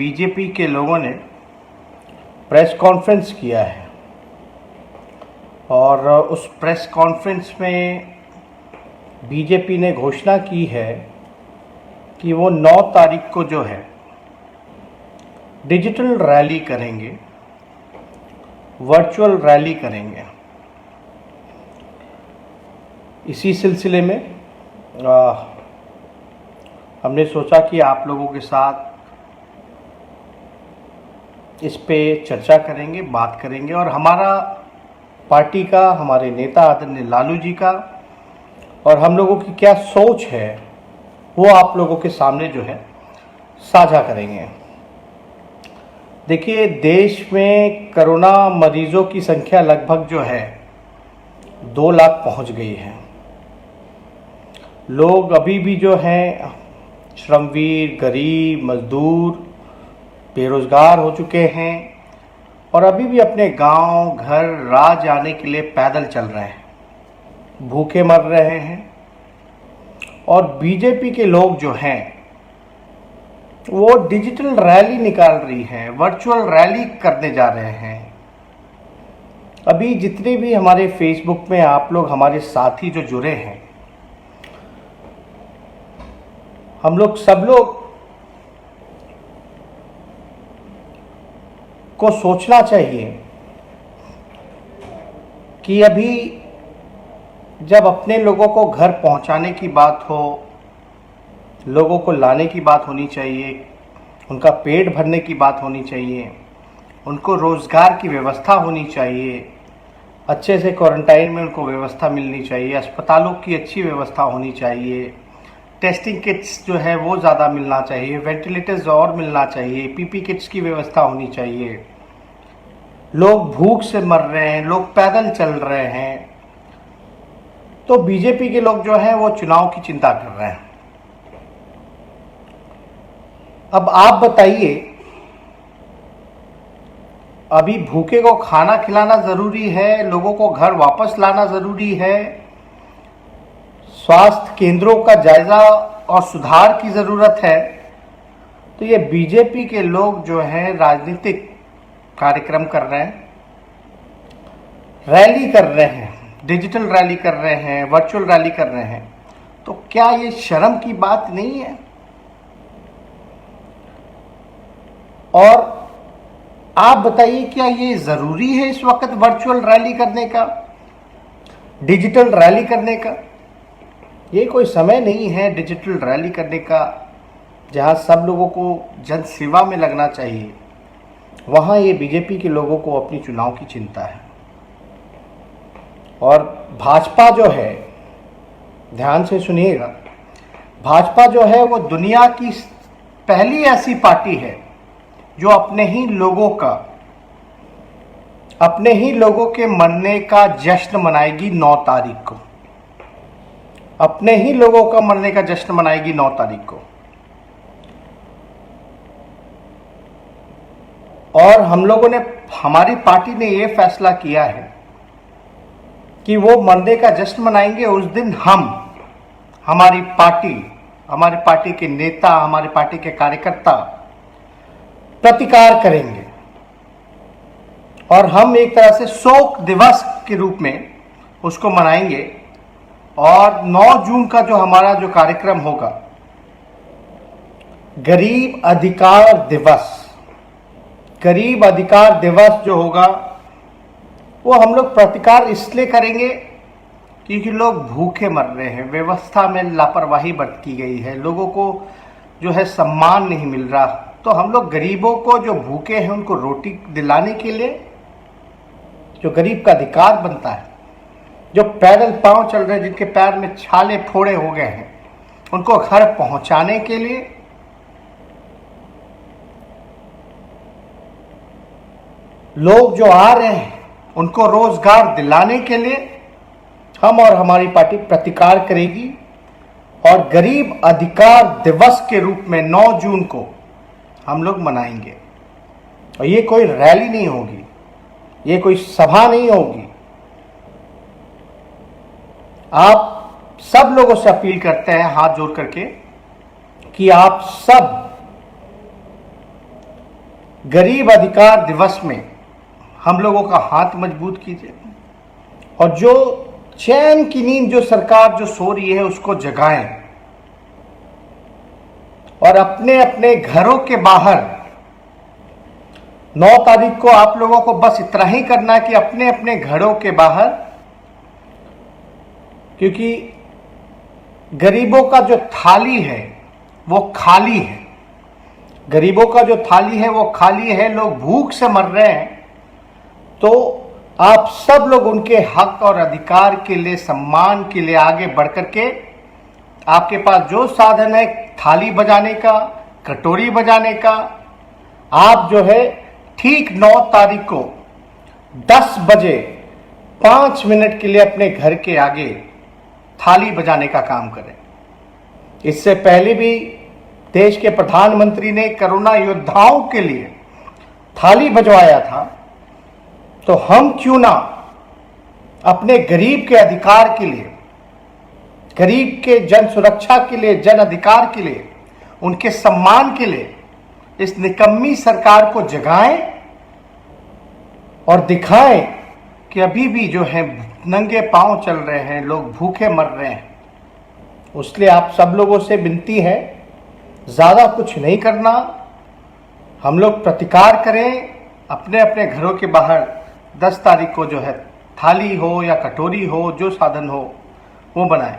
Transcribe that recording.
BJP के लोगों ने प्रेस कॉन्फ्रेंस किया है और उस प्रेस कॉन्फ्रेंस में बीजेपी ने घोषणा की है कि वो 9 तारीख को जो है डिजिटल रैली करेंगे, वर्चुअल रैली करेंगे। इसी सिलसिले में हमने सोचा कि आप लोगों के साथ इस पे चर्चा करेंगे, बात करेंगे और हमारा पार्टी का, हमारे नेता आदरणीय लालू जी का और हम लोगों की क्या सोच है वो आप लोगों के सामने जो है साझा करेंगे। देखिए, देश में कोरोना मरीजों की संख्या लगभग जो है 2 लाख पहुंच गई है। लोग अभी भी जो हैं श्रमवीर, गरीब, मजदूर, बेरोजगार हो चुके हैं और अभी भी अपने गांव, घर, राज जाने के लिए पैदल चल रहे हैं, भूखे मर रहे हैं। और बीजेपी के लोग जो हैं वो डिजिटल रैली निकाल रही हैं, वर्चुअल रैली करने जा रहे हैं। अभी जितने भी हमारे फेसबुक में आप लोग, हमारे साथी जो जुड़े हैं, हम लोग सब लोग को सोचना चाहिए कि अभी जब अपने लोगों को घर पहुंचाने की बात हो, लोगों को लाने की बात होनी चाहिए, उनका पेट भरने की बात होनी चाहिए, उनको रोज़गार की व्यवस्था होनी चाहिए, अच्छे से क्वारंटाइन में उनको व्यवस्था मिलनी चाहिए, अस्पतालों की अच्छी व्यवस्था होनी चाहिए, टेस्टिंग किट्स जो है वो ज़्यादा मिलना चाहिए, वेंटिलेटर्स और मिलना चाहिए, पीपी किट्स की व्यवस्था होनी चाहिए। लोग भूख से मर रहे हैं, लोग पैदल चल रहे हैं। तो बीजेपी के लोग जो हैं वो चुनाव की चिंता कर रहे हैं। अब आप बताइए, अभी भूखे को खाना खिलाना ज़रूरी है, लोगों को घर वापस लाना ज़रूरी है, स्वास्थ्य केंद्रों का जायजा और सुधार की ज़रूरत है। तो ये बीजेपी के लोग जो हैं राजनीतिक कार्यक्रम कर रहे हैं, रैली कर रहे हैं, डिजिटल रैली कर रहे हैं, वर्चुअल रैली कर रहे हैं। तो क्या ये शर्म की बात नहीं है? और आप बताइए, क्या ये ज़रूरी है इस वक्त वर्चुअल रैली करने का, डिजिटल रैली करने का? ये कोई समय नहीं है डिजिटल रैली करने का जहां सब लोगों को जन सेवा में लगना चाहिए। वहां ये बीजेपी के लोगों को अपनी चुनाव की चिंता है। और भाजपा जो है, ध्यान से सुनिएगा, भाजपा जो है वो दुनिया की पहली ऐसी पार्टी है जो अपने ही लोगों के मरने का जश्न मनाएगी 9 तारीख को। अपने ही लोगों का मरने का जश्न मनाएगी 9 तारीख को। और हम लोगों ने, हमारी पार्टी ने ये फैसला किया है कि वो मरने का जश्न मनाएंगे। उस दिन हम, हमारी पार्टी के नेता, हमारी पार्टी के कार्यकर्ता प्रतिकार करेंगे और हम एक तरह से शोक दिवस के रूप में उसको मनाएंगे। और 9 जून का जो हमारा जो कार्यक्रम होगा, गरीब अधिकार दिवस जो होगा, वो हम लोग प्रतिकार इसलिए करेंगे क्योंकि लोग भूखे मर रहे हैं, व्यवस्था में लापरवाही बरती गई है, लोगों को जो है सम्मान नहीं मिल रहा। तो हम लोग गरीबों को, जो भूखे हैं, उनको रोटी दिलाने के लिए, जो गरीब का अधिकार बनता है, जो पैदल पांव चल रहे हैं, जिनके पैर में छाले फोड़े हो गए हैं, उनको घर पहुंचाने के लिए, लोग जो आ रहे हैं उनको रोजगार दिलाने के लिए हम और हमारी पार्टी प्रतिकार करेगी। और गरीब अधिकार दिवस के रूप में 9 जून को हम लोग मनाएंगे। और ये कोई रैली नहीं होगी, ये कोई सभा नहीं होगी। आप सब लोगों से अपील करते हैं हाथ जोड़ करके कि आप सब गरीब अधिकार दिवस में हम लोगों का हाथ मजबूत कीजिए और जो चैन की नींद जो सरकार जो सो रही है उसको जगाएं और अपने अपने घरों के बाहर 9 तारीख को आप लोगों को बस इतना ही करना है कि अपने अपने घरों के बाहर, क्योंकि गरीबों का जो थाली है वो खाली है, गरीबों का जो थाली है वो खाली है, लोग भूख से मर रहे हैं। तो आप सब लोग उनके हक और अधिकार के लिए, सम्मान के लिए आगे बढ़ करके आपके पास जो साधन है थाली बजाने का, कटोरी बजाने का, आप जो है ठीक 9 तारीख को 10 बजे 5 मिनट के लिए अपने घर के आगे थाली बजाने का काम करें। इससे पहले भी देश के प्रधानमंत्री ने कोरोना योद्धाओं के लिए थाली बजवाया था, तो हम क्यों ना अपने गरीब के अधिकार के लिए, गरीब के जन सुरक्षा के लिए, जन अधिकार के लिए, उनके सम्मान के लिए इस निकम्मी सरकार को जगाएं और दिखाएं कि अभी भी जो है नंगे पांव चल रहे हैं, लोग भूखे मर रहे हैं। इसलिए आप सब लोगों से विनती है, ज़्यादा कुछ नहीं करना, हम लोग प्रतिकार करें, अपने अपने घरों के बाहर 10 तारीख को जो है थाली हो या कटोरी हो, जो साधन हो वो बनाएं।